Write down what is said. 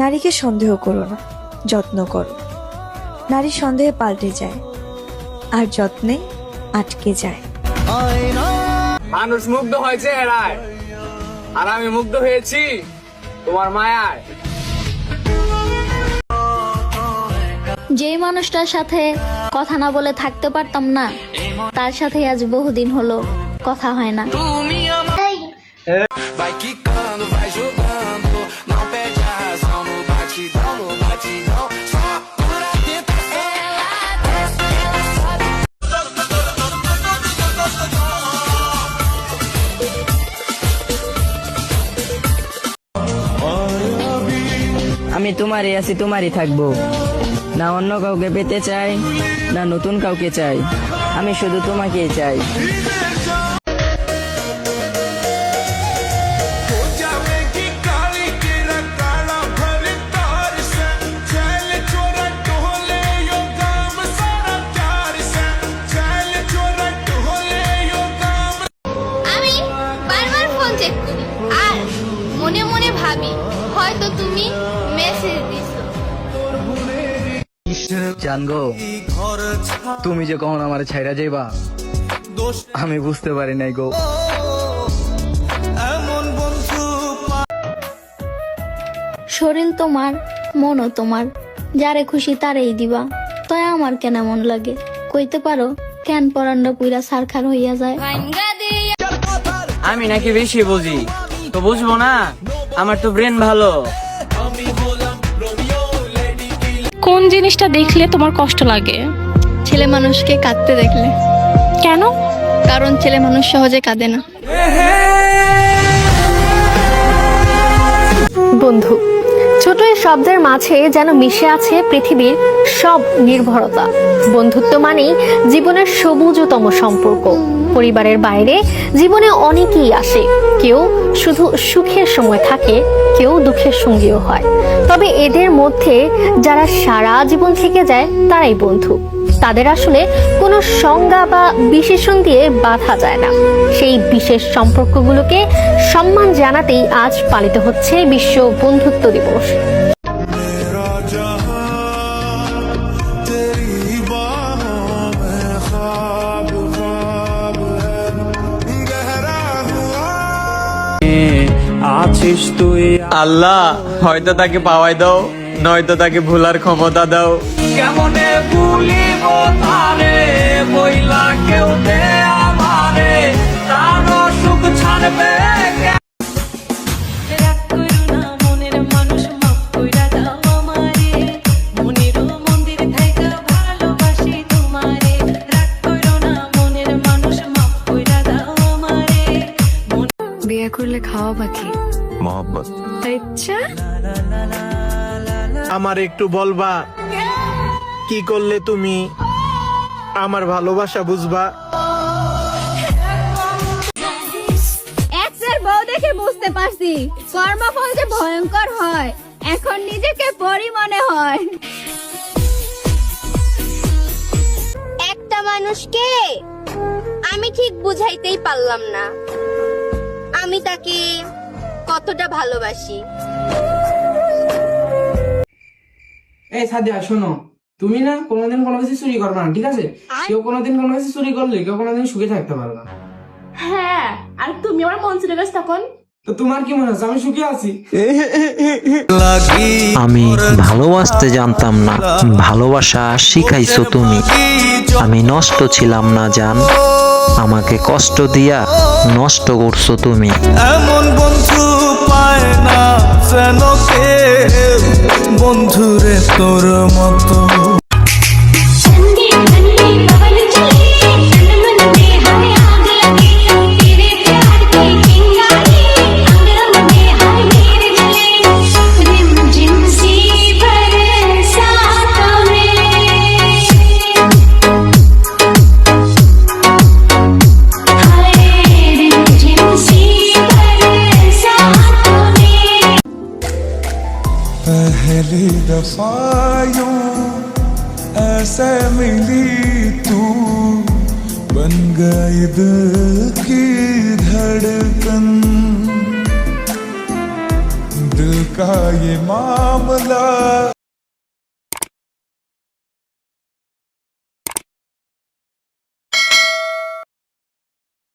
নারীকে সন্দেহ করো না, যত্ন করো। নারী সন্দেহে পাল্টে যায়, আর যত্নে আটকে যায়। মানুষ মুগ্ধ হয়েছে এরায়, আর আমি মুগ্ধ হয়েছি তোমার মায়ায়। যেই মানুষটার সাথে কথা না বলে থাকতে পারতাম না, তার সাথে আজ বহুদিন হলো কথা হয় না। Vai quicando, vai jogando, não perde a razão no batidão, no batidão. Só por dentro ela desce, ela sobe. আমি তোমারই আছি, তোমারই থাকবো, না অন্য কাউকে পেতে চাই, না নতুন কাউকে চাই, আমি শুধু তোমাকেই চাই। আমি বারবার ফোন চেক করি আর মনে মনে ভাবি হয়তো তুমি মেসেজ দিছো। জানগো, তুমি যে কখন আমার ছাইরা যাইবা আমি বুঝতে পারি নাই গো। শরীর তোমার, মনও তোমার, যারে খুশি তারেই দিবা। তাই আমার কেন মন লাগে কইতে পারো? কেন পরান্ড পুইরা সারখার হইয়া যায়। আমি নাকি বেশি বুঝি? তো বুঝবো না, আমার তো ব্রেন ভালো। কোন জিনিসটা দেখলে তোমার কষ্ট লাগে? ছেলে মানুষকে কাঁদতে দেখলে। কেন? কারণ ছেলে মানুষ সহজে কাঁদে না। বন্ধু, ছোট এই শব্দের মাঝে যেন মিশে আছে পৃথিবীর সব নির্ভরতা। বন্ধুত্ব মানেই জীবনের সবুজতম সম্পর্ক। পরিবারের বাইরে জীবনে অনেকেই আসে, কেউ শুধু সুখের সময় থাকে, কেউ দুঃখের সঙ্গীও হয়। তবে এদের মধ্যে যারা সারা জীবন থেকে যায় তারাই বন্ধু। তাদের আসলে কোনো সংজ্ঞা বা বিশেষণ দিয়ে বাঁধা যায় না। সেই বিশেষ সম্পর্কগুলোকে সম্মান জানাতেই আজ পালিত হচ্ছে বিশ্ব বন্ধুত্ব দিবস। আছিস তুই আল্লাহ, হয়তো তাকে পাওয়াই দাও, নয়তো তাকে ভুলার ক্ষমতা দাও। কেমনে ভুলিব তারে, বইলা কেউ দে আমারে, তার সুখ ছাড়বে। বিয়ে করলে খাওয়া বাকি मोहब्बत আচ্ছা, আমার একটু বলবা কি করলে তুমি আমার ভালোবাসা বুঝবা? এক্সের বউ দেখে বুঝতে পারছি কর্মফল যে ভয়ঙ্কর হয়। এখন নিজেকে পরি মনে হয়। একটা মানুষকে আমি ঠিক বুঝাইতেই পারলাম না আমি তাকে কতটা ভালোবাসি। এই সাদিয়া শোনো, তুমি না কোনোদিন কোনো কিছু চুরি করবে না, ঠিক আছে? কেউ কোনোদিন কোনো কিছু চুরি করলে কেউ কোনোদিন সুখে থাকতে পারবে না। হ্যাঁ, আর তুমি আমার মন চলে গেছ তখন। তো তোমার কি মনে হচ্ছে আমি সুখে আছি? আমি ভালোবাসতে জানতাম না, ভালোবাসা শিখাইছো তুমি। আমি নষ্ট ছিলাম না জান, আমাকে কষ্ট দিয়া নষ্ট করছো তুমি। এমন বন্ধু পায় না যেন কে, বন্ধুরে তোর মতো। पहली दफा यूं ऐसे मिली तू, बन गई दिल की धड़कन, दिल का ये मामला